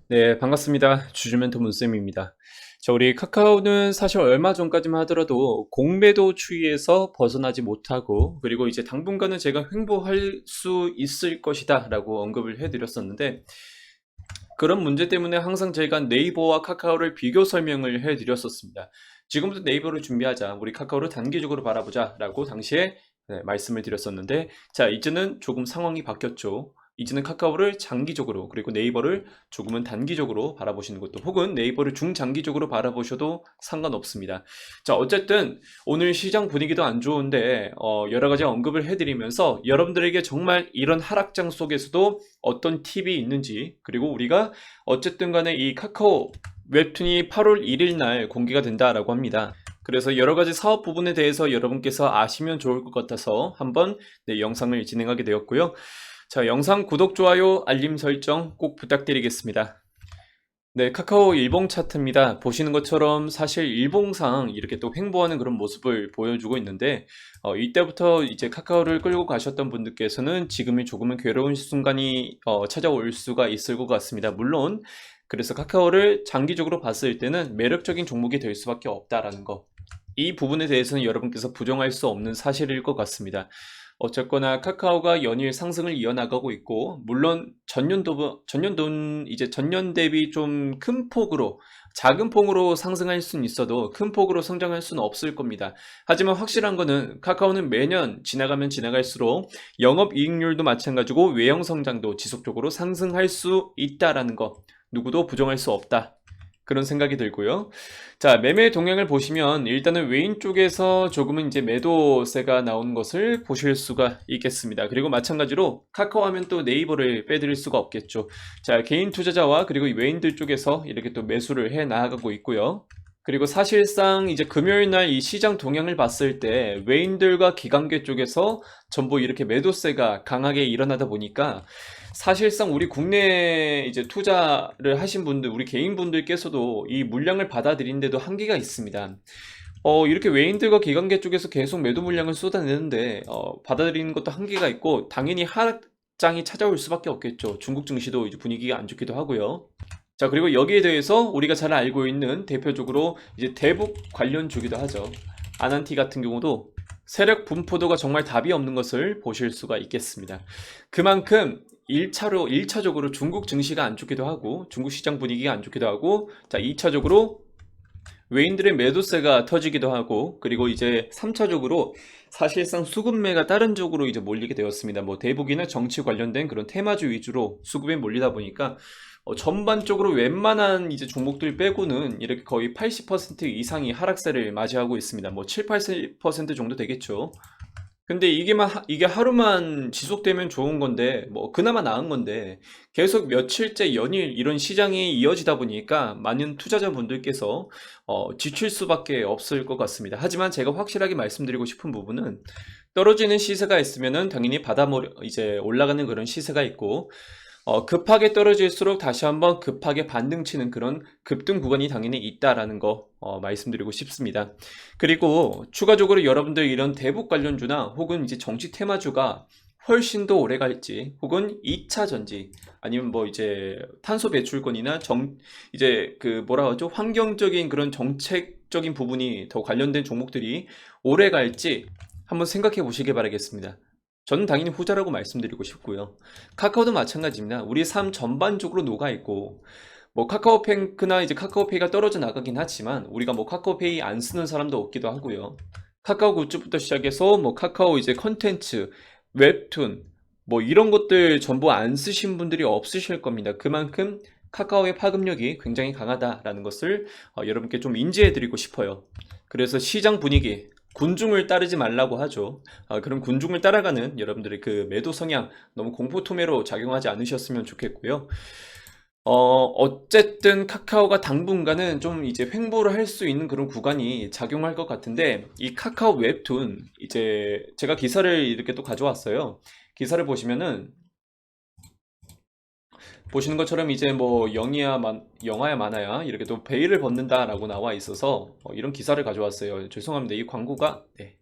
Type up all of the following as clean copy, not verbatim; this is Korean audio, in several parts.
네, 반갑습니다. 주주멘토 문쌤입니다. 자, 우리 카카오는 사실 얼마 전까지만 하더라도 공매도 추이에서 벗어나지 못하고, 그리고 이제 당분간은 제가 횡보할 수 있을 것이다 라고 언급을 해드렸었는데, 그런 문제 때문에 항상 제가 네이버와 카카오를 비교 설명을 해드렸었습니다. 지금부터 네이버를 준비하자, 우리 카카오를 단기적으로 바라보자 라고 당시에 말씀을 드렸었는데, 자, 이제는 조금 상황이 바뀌었죠. 이제는 카카오를 장기적으로, 그리고 네이버를 조금은 단기적으로 바라보시는 것도, 혹은 네이버를 중장기적으로 바라보셔도 상관없습니다. 자, 어쨌든 오늘 시장 분위기도 안 좋은데 여러 가지 언급을 해드리면서 여러분들에게 정말 이런 하락장 속에서도 어떤 팁이 있는지, 그리고 우리가 어쨌든 간에 이 카카오 웹툰이 8월 1일 날 공개가 된다라고 합니다. 그래서 여러 가지 사업 부분에 대해서 여러분께서 아시면 좋을 것 같아서 한번 영상을 진행하게 되었고요. 자, 영상 구독, 좋아요, 알림 설정 꼭 부탁드리겠습니다. 네, 카카오 일봉 차트입니다. 보시는 것처럼 사실 일봉상 이렇게 또 횡보하는 그런 모습을 보여주고 있는데, 이때부터 이제 카카오를 끌고 가셨던 분들께서는 지금이 조금은 괴로운 순간이 찾아올 수가 있을 것 같습니다. 물론, 그래서 카카오를 장기적으로 봤을 때는 매력적인 종목이 될 수밖에 없다라는 거. 이 부분에 대해서는 여러분께서 부정할 수 없는 사실일 것 같습니다. 어쨌거나 카카오가 연일 상승을 이어나가고 있고, 물론 전년 대비 좀 큰 폭으로, 작은 폭으로 상승할 수는 있어도 큰 폭으로 성장할 수는 없을 겁니다. 하지만 확실한 거는 카카오는 매년 지나가면 지나갈수록 영업이익률도 마찬가지고 외형 성장도 지속적으로 상승할 수 있다라는 거, 누구도 부정할 수 없다. 그런 생각이 들고요. 자, 매매 동향을 보시면 일단은 외인 쪽에서 조금은 이제 매도세가 나온 것을 보실 수가 있겠습니다. 그리고 마찬가지로 카카오 하면 또 네이버를 빼드릴 수가 없겠죠. 자, 개인 투자자와 그리고 외인들 쪽에서 이렇게 또 매수를 해 나가고 있고요. 그리고 사실상 이제 금요일 날 이 시장 동향을 봤을 때 외인들과 기관계 쪽에서 전부 이렇게 매도세가 강하게 일어나다 보니까 사실상 우리 국내 이제 투자를 하신 분들, 우리 개인분들께서도 이 물량을 받아들이는데도 한계가 있습니다. 이렇게 외인들과 기관계 쪽에서 계속 매도 물량을 쏟아내는데, 받아들이는 것도 한계가 있고, 당연히 하락장이 찾아올 수밖에 없겠죠. 중국 증시도 이제 분위기가 안 좋기도 하고요. 자, 그리고 여기에 대해서 우리가 잘 알고 있는 대표적으로 이제 대북 관련 주기도 하죠. 아난티 같은 경우도 세력 분포도가 정말 답이 없는 것을 보실 수가 있겠습니다. 그만큼 1차적으로 중국 증시가 안 좋기도 하고, 중국 시장 분위기가 안 좋기도 하고, 자, 2차적으로 외인들의 매도세가 터지기도 하고, 그리고 이제 3차적으로 사실상 수급매가 다른 쪽으로 이제 몰리게 되었습니다. 뭐 대북이나 정치 관련된 그런 테마주 위주로 수급에 몰리다 보니까 전반적으로 웬만한 이제 종목들 빼고는 이렇게 거의 80% 이상이 하락세를 맞이하고 있습니다. 뭐 7, 80% 정도 되겠죠. 근데 이게 하루만 지속되면 좋은 건데, 뭐, 그나마 나은 건데, 계속 며칠째 연일 이런 시장이 이어지다 보니까 많은 투자자분들께서, 지칠 수밖에 없을 것 같습니다. 하지만 제가 확실하게 말씀드리고 싶은 부분은, 떨어지는 시세가 있으면은 당연히 이제 올라가는 그런 시세가 있고, 급하게 떨어질수록 다시 한번 급하게 반등치는 그런 급등 구간이 당연히 있다라는 거 말씀드리고 싶습니다. 그리고 추가적으로 여러분들 이런 대북 관련주나 혹은 이제 정치 테마주가 훨씬 더 오래 갈지, 혹은 2차 전지, 아니면 뭐 이제 탄소 배출권이나 이제 그 뭐라 하죠? 환경적인 그런 정책적인 부분이 더 관련된 종목들이 오래 갈지 한번 생각해 보시기 바라겠습니다. 저는 당연히 후자라고 말씀드리고 싶고요. 카카오도 마찬가지입니다. 우리 삶 전반적으로 녹아있고, 뭐 카카오뱅크나 이제 카카오페이가 떨어져 나가긴 하지만, 우리가 뭐 카카오페이 안 쓰는 사람도 없기도 하고요. 카카오 굿즈부터 시작해서 뭐 카카오 이제 컨텐츠, 웹툰, 뭐 이런 것들 전부 안 쓰신 분들이 없으실 겁니다. 그만큼 카카오의 파급력이 굉장히 강하다라는 것을 여러분께 좀 인지해 드리고 싶어요. 그래서 시장 분위기, 군중을 따르지 말라고 하죠. 그럼 군중을 따라가는 여러분들의 그 매도 성향 너무 공포투매로 작용하지 않으셨으면 좋겠고요. 어쨌든 카카오가 당분간은 좀 이제 횡보를 할 수 있는 그런 구간이 작용할 것 같은데, 이 카카오 웹툰, 이제 제가 기사를 이렇게 또 가져왔어요. 기사를 보시면은, 보시는 것처럼 이제 뭐 영화야 만화야 이렇게 또 베일을 벗는다라고 나와 있어서 이런 기사를 가져왔어요. 죄송합니다. 이 광고가 네.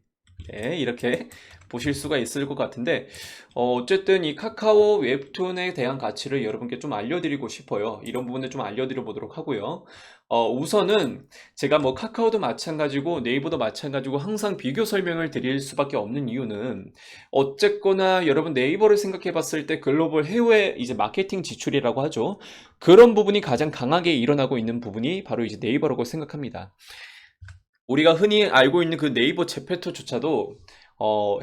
네, 이렇게 보실 수가 있을 것 같은데, 어쨌든 이 카카오 웹툰에 대한 가치를 여러분께 좀 알려드리고 싶어요. 이런 부분을 좀 알려드려 보도록 하고요. 우선은 제가 뭐 카카오도 마찬가지고 네이버도 마찬가지고 항상 비교 설명을 드릴 수밖에 없는 이유는 어쨌거나 여러분 네이버를 생각해 봤을 때 글로벌 해외 이제 마케팅 지출이라고 하죠. 그런 부분이 가장 강하게 일어나고 있는 부분이 바로 이제 네이버라고 생각합니다. 우리가 흔히 알고 있는 그 네이버 제페토조차도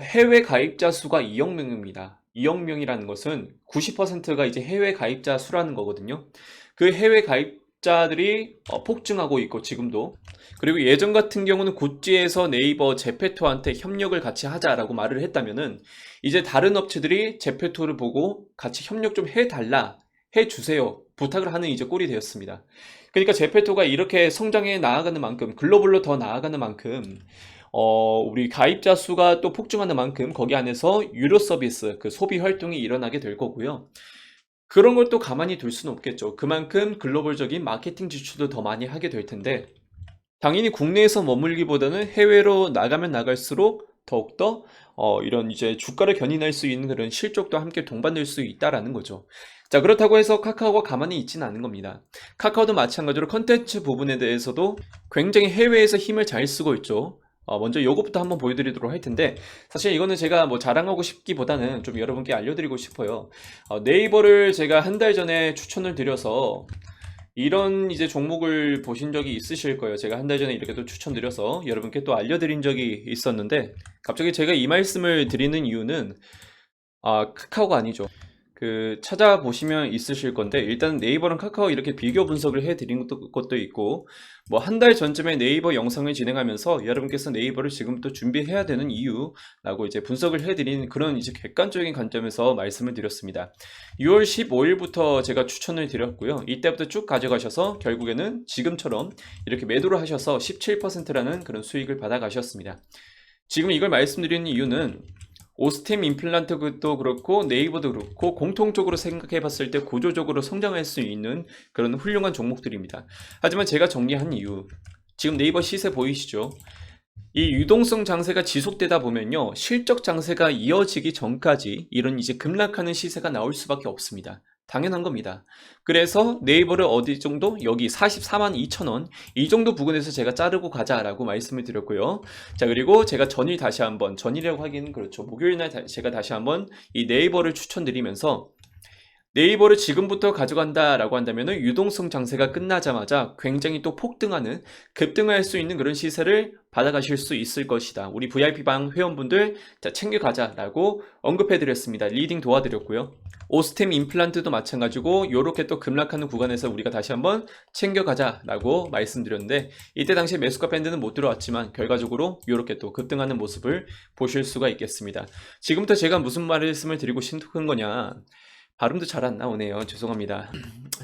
해외 가입자 수가 2억 명입니다. 2억 명이라는 것은 90%가 이제 해외 가입자 수라는 거거든요. 그 해외 가입자들이 폭증하고 있고 지금도. 그리고 예전 같은 경우는 구찌에서 네이버 제페토한테 협력을 같이 하자라고 말을 했다면은 이제 다른 업체들이 제페토를 보고 같이 협력 좀 해달라, 해주세요, 부탁을 하는 이제 꼴이 되었습니다. 그러니까 제페토가 이렇게 성장해 나아가는 만큼, 글로벌로 더 나아가는 만큼, 우리 가입자 수가 또 폭증하는 만큼 거기 안에서 유료 서비스, 그 소비 활동이 일어나게 될 거고요. 그런 걸 또 가만히 둘 수는 없겠죠. 그만큼 글로벌적인 마케팅 지출도 더 많이 하게 될 텐데, 당연히 국내에서 머물기보다는 해외로 나가면 나갈수록 더욱더 이런 이제 주가를 견인할 수 있는 그런 실적도 함께 동반될 수 있다라는 거죠. 자, 그렇다고 해서 카카오가 가만히 있지는 않은 겁니다. 카카오도 마찬가지로 컨텐츠 부분에 대해서도 굉장히 해외에서 힘을 잘 쓰고 있죠. 먼저 이것부터 한번 보여드리도록 할 텐데, 사실 이거는 제가 뭐 자랑하고 싶기보다는 좀 여러분께 알려드리고 싶어요. 네이버를 제가 한 달 전에 추천을 드려서 이런 이제 종목을 보신 적이 있으실 거예요. 제가 한 달 전에 이렇게 또 추천드려서 여러분께 또 알려드린 적이 있었는데, 갑자기 제가 이 말씀을 드리는 이유는 카카오가 아니죠. 그 찾아보시면 있으실 건데, 일단 네이버랑 카카오 이렇게 비교 분석을 해드린 것도 있고, 뭐 한 달 전쯤에 네이버 영상을 진행하면서 여러분께서 네이버를 지금부터 준비해야 되는 이유라고 이제 분석을 해드린 그런 이제 객관적인 관점에서 말씀을 드렸습니다. 6월 15일부터 제가 추천을 드렸고요. 이때부터 쭉 가져가셔서 결국에는 지금처럼 이렇게 매도를 하셔서 17%라는 그런 수익을 받아가셨습니다. 지금 이걸 말씀드리는 이유는 오스템 임플란트도 그렇고 네이버도 그렇고 공통적으로 생각해 봤을 때 구조적으로 성장할 수 있는 그런 훌륭한 종목들입니다. 하지만 제가 정리한 이유, 지금 네이버 시세 보이시죠? 이 유동성 장세가 지속되다 보면요, 실적 장세가 이어지기 전까지 이런 이제 급락하는 시세가 나올 수밖에 없습니다. 당연한 겁니다. 그래서 네이버를 어디 정도? 여기 44만 2천 원, 이 정도 부근에서 제가 자르고 가자라고 말씀을 드렸고요. 자, 그리고 제가 전일이라고 하기는 그렇죠. 목요일날 제가 다시 한번 이 네이버를 추천드리면서, 네이버를 지금부터 가져간다라고 한다면은 유동성 장세가 끝나자마자 굉장히 또 폭등하는, 급등할 수 있는 그런 시세를 받아가실 수 있을 것이다. 우리 VIP방 회원분들 자, 챙겨가자라고 언급해드렸습니다. 리딩 도와드렸고요. 오스템 임플란트도 마찬가지고 요렇게 또 급락하는 구간에서 우리가 다시 한번 챙겨가자라고 말씀드렸는데, 이때 당시에 매수가 밴드는 못 들어왔지만 결과적으로 요렇게 또 급등하는 모습을 보실 수가 있겠습니다. 지금부터 제가 무슨 말씀을 드리고 싶은 거냐, 발음도 잘 안 나오네요. 죄송합니다.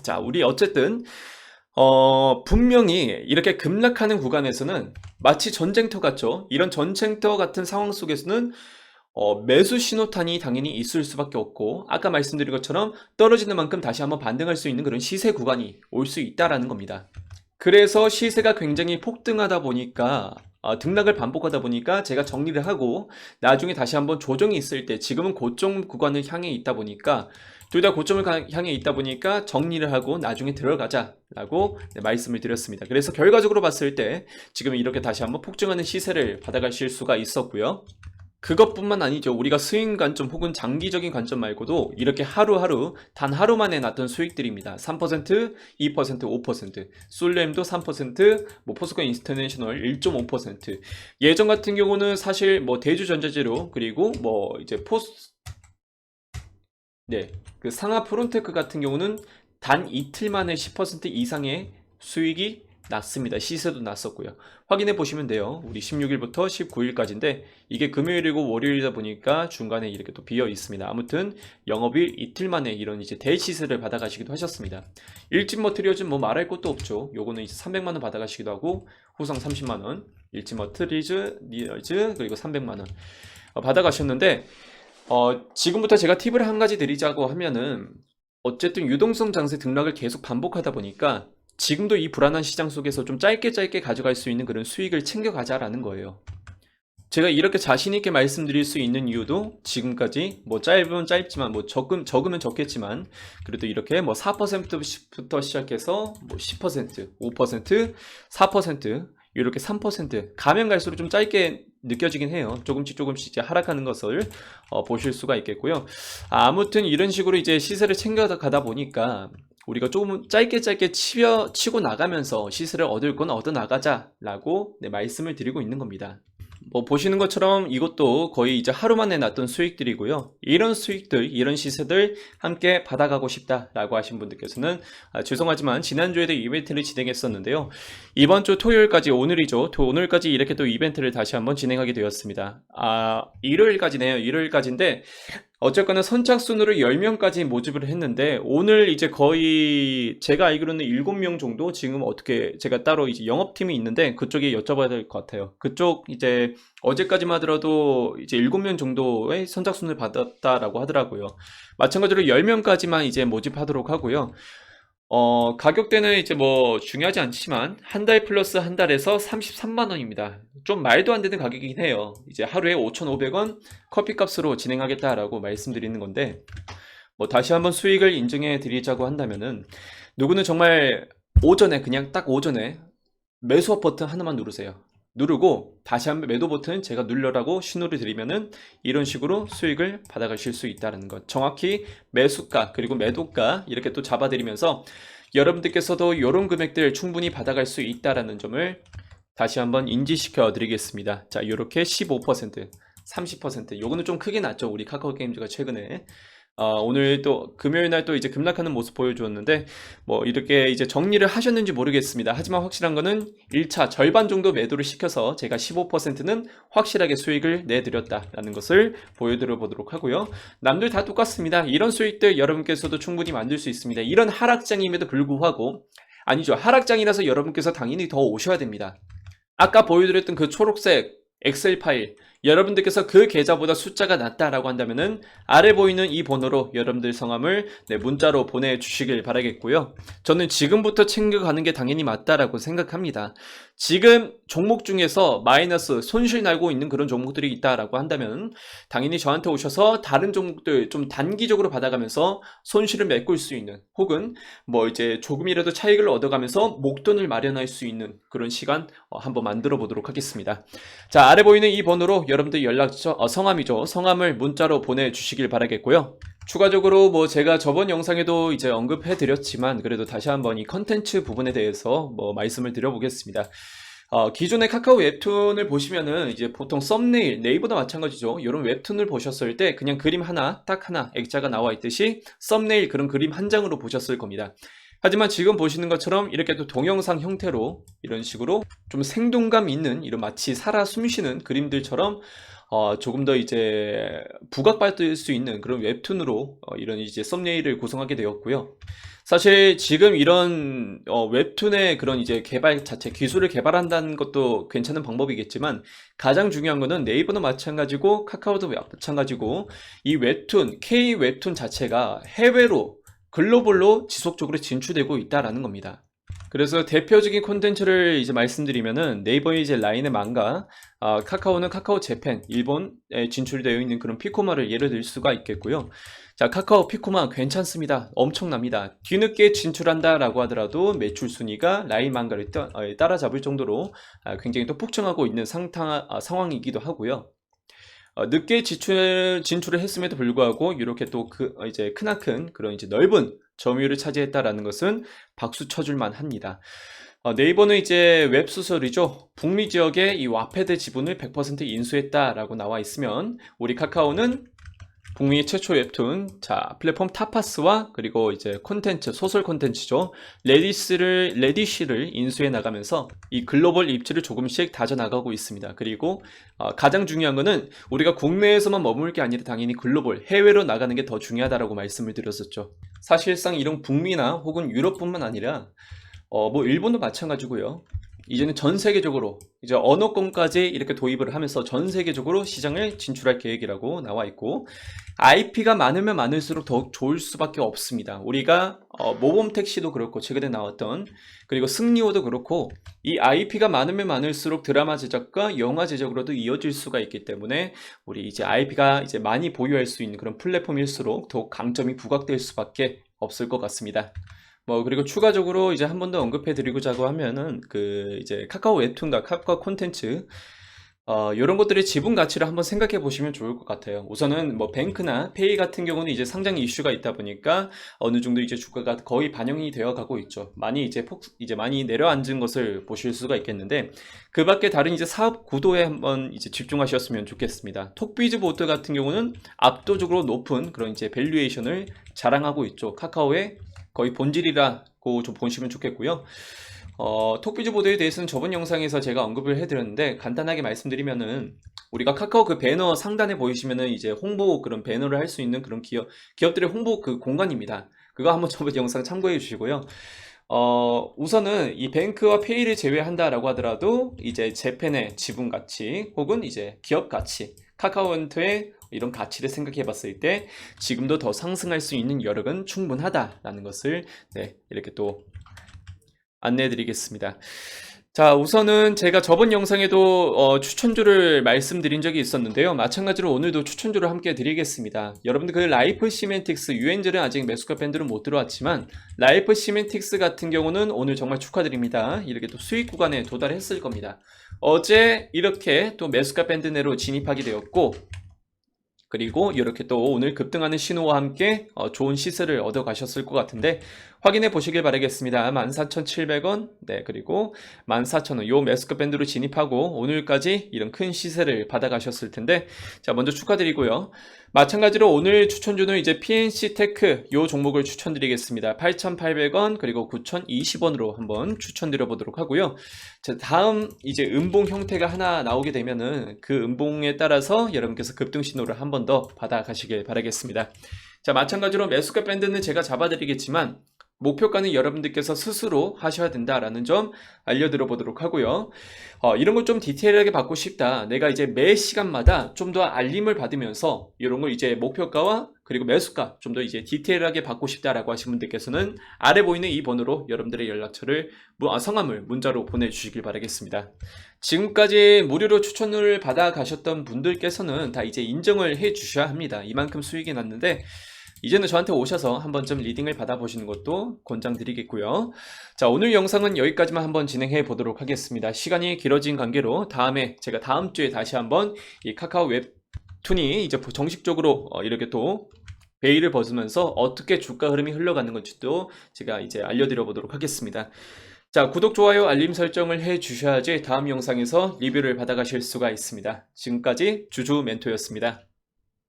자, 우리 어쨌든 분명히 이렇게 급락하는 구간에서는 마치 전쟁터 같죠. 이런 전쟁터 같은 상황 속에서는 매수 신호탄이 당연히 있을 수밖에 없고, 아까 말씀드린 것처럼 떨어지는 만큼 다시 한번 반등할 수 있는 그런 시세 구간이 올 수 있다라는 겁니다. 그래서 시세가 굉장히 폭등하다 보니까, 등락을 반복하다 보니까 제가 정리를 하고 나중에 다시 한번 조정이 있을 때, 지금은 고점 구간을 향해 있다 보니까, 둘 다 고점을 향해 있다 보니까 정리를 하고 나중에 들어가자라고 말씀을 드렸습니다. 그래서 결과적으로 봤을 때 지금 이렇게 다시 한번 폭증하는 시세를 받아가실 수가 있었고요. 그것뿐만 아니죠. 우리가 스윙 관점 혹은 장기적인 관점 말고도 이렇게 하루하루 단 하루 만에 났던 수익들입니다. 3%, 2%, 5%, 솔렘도 3%, 뭐 포스코 인터내셔널 1.5%. 예전 같은 경우는 사실 뭐 대주전자재료, 그리고 뭐 이제 그 상하 프론테크 같은 경우는 단 이틀 만에 10% 이상의 수익이 났습니다. 시세도 났었고요. 확인해 보시면 돼요. 우리 16일부터 19일까지인데 이게 금요일이고 월요일이다 보니까 중간에 이렇게 또 비어 있습니다. 아무튼 영업일 이틀 만에 이런 이제 대시세를 받아가시기도 하셨습니다. 일진 머트리얼즈는 뭐 말할 것도 없죠. 요거는 이제 300만 원 받아가시기도 하고, 후성 30만 원, 일진 머트리얼즈 그리고 300만 원 받아가셨는데, 지금부터 제가 팁을 한 가지 드리자고 하면은, 어쨌든 유동성 장세 등락을 계속 반복하다 보니까 지금도 이 불안한 시장 속에서 좀 짧게 가져갈 수 있는 그런 수익을 챙겨가자라는 거예요. 제가 이렇게 자신 있게 말씀드릴 수 있는 이유도 지금까지 뭐 짧으면 짧지만 뭐 적으면 적겠지만 그래도 이렇게 뭐 4%부터 시작해서 뭐 10%, 5%, 4%, 이렇게 3% 가면 갈수록 좀 짧게 느껴지긴 해요. 조금씩 이제 하락하는 것을 보실 수가 있겠고요. 아무튼 이런 식으로 이제 시세를 챙겨가다 보니까 우리가 조금 짧게 치고 나가면서 시세를 얻을 건 얻어 나가자라고 말씀을 드리고 있는 겁니다. 뭐 보시는 것처럼 이것도 거의 이제 하루 만에 났던 수익들이고요. 이런 수익들, 이런 시세들 함께 받아가고 싶다라고 하신 분들께서는 죄송하지만 지난주에도 이벤트를 진행했었는데요. 이번 주 토요일까지, 오늘이죠. 오늘까지 이렇게 또 이벤트를 다시 한번 진행하게 되었습니다. 일요일까지네요. 일요일까지인데 어쨌거나 선착순으로 10명까지 모집을 했는데 오늘 이제 거의 제가 알기로는 7명 정도 지금 어떻게 제가 따로 이제 영업팀이 있는데 그쪽에 여쭤봐야 될 것 같아요. 그쪽 이제 어제까지만 하더라도 이제 7명 정도의 선착순을 받았다라고 하더라고요. 마찬가지로 10명까지만 이제 모집하도록 하고요. 가격대는 이제 뭐 중요하지 않지만 한 달 플러스 한 달에서 33만 원입니다. 좀 말도 안 되는 가격이긴 해요. 이제 하루에 5,500원 커피값으로 진행하겠다라고 말씀드리는 건데 뭐 다시 한번 수익을 인증해 드리자고 한다면은 누구는 정말 오전에 그냥 딱 오전에 매수업 버튼 하나만 누르세요. 누르고 다시 한번 매도 버튼 제가 눌러라고 신호를 드리면은 이런 식으로 수익을 받아가실 수 있다는 것. 정확히 매수가 그리고 매도가 이렇게 또 잡아드리면서 여러분들께서도 이런 금액들 충분히 받아갈 수 있다라는 점을 다시 한번 인지시켜 드리겠습니다. 자, 이렇게 15%, 30%. 요거는 좀 크게 났죠. 우리 카카오 게임즈가 최근에. 오늘 또 금요일 날 또 이제 급락하는 모습 보여주었는데 뭐 이렇게 이제 정리를 하셨는지 모르겠습니다. 하지만 확실한 거는 1차 절반 정도 매도를 시켜서 제가 15%는 확실하게 수익을 내드렸다라는 것을 보여드려 보도록 하고요. 남들 다 똑같습니다. 이런 수익들 여러분께서도 충분히 만들 수 있습니다. 이런 하락장임에도 불구하고 아니죠. 하락장이라서 여러분께서 당연히 더 오셔야 됩니다. 아까 보여드렸던 그 초록색 엑셀 파일 여러분들께서 그 계좌보다 숫자가 낮다라고 한다면은 아래 보이는 이 번호로 여러분들 성함을 문자로 보내주시길 바라겠고요. 저는 지금부터 챙겨가는 게 당연히 맞다라고 생각합니다. 지금 종목 중에서 마이너스 손실 날고 있는 그런 종목들이 있다라고 한다면 당연히 저한테 오셔서 다른 종목들 좀 단기적으로 받아가면서 손실을 메꿀 수 있는 혹은 뭐 이제 조금이라도 차익을 얻어가면서 목돈을 마련할 수 있는 그런 시간 한번 만들어 보도록 하겠습니다. 자, 아래 보이는 이 번호로 여러분들 연락처, 성함이죠. 성함을 문자로 보내주시길 바라겠고요. 추가적으로 뭐 제가 저번 영상에도 이제 언급해 드렸지만 그래도 다시 한번 이 컨텐츠 부분에 대해서 뭐 말씀을 드려보겠습니다. 기존의 카카오 웹툰을 보시면은 이제 보통 썸네일, 네이버도 마찬가지죠. 이런 웹툰을 보셨을 때 그냥 그림 하나, 딱 하나, 액자가 나와 있듯이 썸네일 그런 그림 한 장으로 보셨을 겁니다. 하지만 지금 보시는 것처럼 이렇게 또 동영상 형태로 이런 식으로 좀 생동감 있는 이런 마치 살아 숨쉬는 그림들처럼 조금 더 이제 부각받을 수 있는 그런 웹툰으로 이런 이제 썸네일을 구성하게 되었고요. 사실 지금 이런 웹툰의 그런 이제 개발 자체 기술을 개발한다는 것도 괜찮은 방법이겠지만 가장 중요한 거는 네이버도 마찬가지고 카카오도 마찬가지고 이 웹툰 K 웹툰 자체가 해외로 글로벌로 지속적으로 진출되고 있다라는 겁니다. 그래서 대표적인 콘텐츠를 이제 말씀드리면은 네이버의 이제 라인의 망가, 카카오는 카카오 재팬, 일본에 진출되어 있는 그런 피코마를 예를 들 수가 있겠고요. 자, 카카오 피코마 괜찮습니다. 엄청납니다. 뒤늦게 진출한다라고 하더라도 매출 순위가 라인 망가를 따라잡을 정도로 굉장히 또 폭증하고 있는 상황이기도 하고요. 늦게 진출을 했음에도 불구하고 이렇게 또 이제 크나큰 그런 이제 넓은 점유율을 차지했다라는 것은 박수 쳐줄만 합니다. 네이버는 이제 웹소설이죠. 북미 지역에 이 와패드 지분을 100% 인수했다라고 나와 있으면 우리 카카오는 북미 최초 웹툰, 자, 플랫폼 타파스와 그리고 이제 콘텐츠, 소설 콘텐츠죠. 레디시를 인수해 나가면서 이 글로벌 입지를 조금씩 다져나가고 있습니다. 그리고 가장 중요한 거는 우리가 국내에서만 머물 게 아니라 당연히 글로벌, 해외로 나가는 게 더 중요하다라고 말씀을 드렸었죠. 사실상 이런 북미나 혹은 유럽뿐만 아니라 뭐 일본도 마찬가지고요. 이제는 전 세계적으로 이제 언어권까지 이렇게 도입을 하면서 전 세계적으로 시장을 진출할 계획이라고 나와 있고, IP가 많으면 많을수록 더 좋을 수밖에 없습니다. 우리가 모범 택시도 그렇고 최근에 나왔던, 그리고 승리호도 그렇고, 이 IP가 많으면 많을수록 드라마 제작과 영화 제작으로도 이어질 수가 있기 때문에 우리 이제 IP가 이제 많이 보유할 수 있는 그런 플랫폼일수록 더욱 강점이 부각될 수밖에 없을 것 같습니다. 그리고 추가적으로 이제 한 번 더 언급해 드리고자고 하면은, 이제 카카오 웹툰과 카카오 콘텐츠, 요런 것들의 지분 가치를 한번 생각해 보시면 좋을 것 같아요. 우선은 뱅크나 페이 같은 경우는 이제 상장 이슈가 있다 보니까 어느 정도 이제 주가가 거의 반영이 되어 가고 있죠. 많이 이제 많이 내려앉은 것을 보실 수가 있겠는데, 그 밖에 다른 이제 사업 구도에 한번 이제 집중하셨으면 좋겠습니다. 톡비즈보트 같은 경우는 압도적으로 높은 그런 이제 밸류에이션을 자랑하고 있죠. 카카오의 거의 본질이라고 좀 보시면 좋겠고요. 톡비즈보드에 대해서는 저번 영상에서 제가 언급을 해드렸는데, 간단하게 말씀드리면은, 우리가 카카오 그 배너 상단에 보이시면은 이제 홍보 그런 배너를 할 수 있는 그런 기업들의 홍보 그 공간입니다. 그거 한번 저번 영상 참고해 주시고요. 우선은 이 뱅크와 페이를 제외한다라고 하더라도 이제 재팬의 지분 가치 혹은 이제 기업 가치, 카카오한테의 이런 가치를 생각해 봤을 때 지금도 더 상승할 수 있는 여력은 충분하다라는 것을 이렇게 또 안내해 드리겠습니다. 자, 우선은 제가 저번 영상에도 추천주를 말씀드린 적이 있었는데요. 마찬가지로 오늘도 추천주를 함께 드리겠습니다. 여러분들 그 라이프 시멘틱스, 유엔젤은 아직 매수가 밴드는 못 들어왔지만 라이프 시멘틱스 같은 경우는 오늘 정말 축하드립니다. 이렇게 또 수익 구간에 도달했을 겁니다. 어제 이렇게 또 매수가 밴드 내로 진입하게 되었고, 그리고 이렇게 또 오늘 급등하는 신호와 함께 좋은 시세를 얻어 가셨을 것 같은데, 확인해 보시길 바라겠습니다. 14,700원, 그리고 14,000원 요 매수가 밴드로 진입하고 오늘까지 이런 큰 시세를 받아 가셨을 텐데, 자, 먼저 축하드리고요. 마찬가지로 오늘 추천주는 이제 PNC 테크 요 종목을 추천드리겠습니다. 8,800원 그리고 9,020원으로 한번 추천드려 보도록 하고요. 자, 다음 이제 음봉 형태가 하나 나오게 되면은 그 음봉에 따라서 여러분께서 급등 신호를 한 번 더 받아 가시길 바라겠습니다. 자, 마찬가지로 매수가 밴드는 제가 잡아드리겠지만 목표가는 여러분들께서 스스로 하셔야 된다라는 점 알려드려 보도록 하고요. 이런 걸 좀 디테일하게 받고 싶다, 내가 이제 매 시간마다 좀 더 알림을 받으면서 이런 걸 이제 목표가와 그리고 매수가 좀 더 이제 디테일하게 받고 싶다라고 하신 분들께서는 아래 보이는 이 번호로 여러분들의 연락처를 성함을 문자로 보내주시길 바라겠습니다. 지금까지 무료로 추천을 받아 가셨던 분들께서는 다 이제 인정을 해 주셔야 합니다. 이만큼 수익이 났는데 이제는 저한테 오셔서 한번 좀 리딩을 받아보시는 것도 권장드리겠고요. 자, 오늘 영상은 여기까지만 한번 진행해 보도록 하겠습니다. 시간이 길어진 관계로 다음에 제가 다음 주에 다시 한번 이 카카오 웹툰이 이제 정식적으로 이렇게 또 베일을 벗으면서 어떻게 주가 흐름이 흘러가는 건지도 제가 이제 알려드려 보도록 하겠습니다. 자, 구독, 좋아요, 알림 설정을 해 주셔야지 다음 영상에서 리뷰를 받아가실 수가 있습니다. 지금까지 주주 멘토였습니다.